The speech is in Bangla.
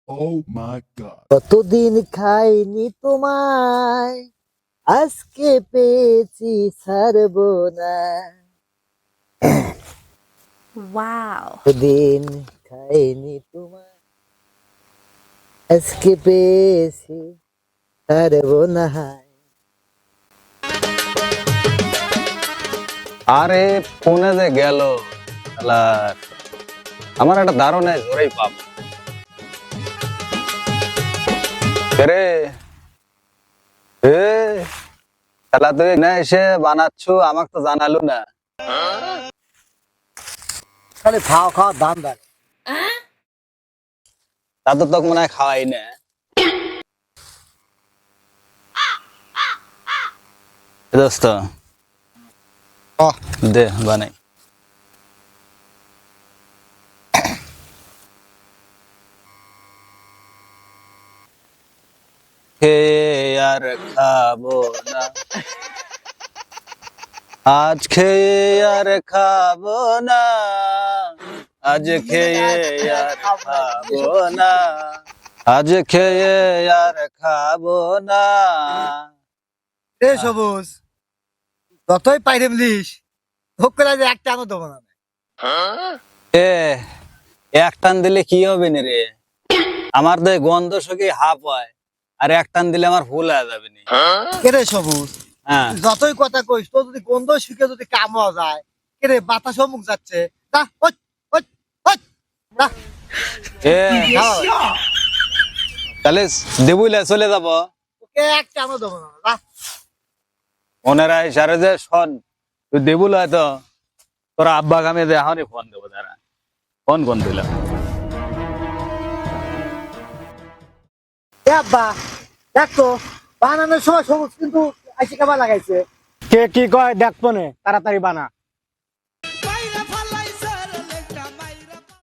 Oh my God. কতদিন খাইনি তোমায়, আজকে পেয়েছি ছাড়বো না। Wow. কতদিন খাইনি তোমায়, আজকে পেয়েছি ছাড়বো না। আরে ফোনে যে গেল শালার, আমার একটা ধারণা জোরেই পাব রে। এ শালা তুই না এসে বানাচ্ছ, আমাকে তো জানালু না। খালি খাওয়া খাওয়া দাম দেয়। তা তো তোকে মনে হয় খাওয়াই না। দোস্ত দে বানাই। খেয়ে আর খাবো না, আজ খেয়ে আর খাবো না, আজ খেয়ে আর খাবো না, আজ খেয়ে আর খাবো না। এ সবুজ, যতই পাইরে বলিস হোক করে যে একটা আনো দেবো না। এ এক টান দিলে কি হবে না রে? আমার তো এই গন্ধ শুকে হাফ হয়, আর এক টান দিলে আমার ফুল হয়ে যাবে না। কেরে সবুজ, হ্যাঁ যতই কথা কইস তোর যদি গন্ধ শুকে যদি কাম হওয়া যায়, কেরে বাতাস মুখ যাচ্ছে। যা, ওই, ওই, ওই, যা। এ তাহলে দেবুলে চলে যাব। ওকে একটা আনো দেবো না। যা। মনে রাখ সারে যে শোন, তুই দেবুল হয়তো তোর আব্বা কামে যে এখনই ফোন দেবো, তারা ফোন কোন দিলাম। এ আব্বা, দেখতো বানানোর সময় সবুজ কিন্তু আইসি কাবা লাগাইছে। কে কি কয় দেখবো নে, তাড়াতাড়ি বানা।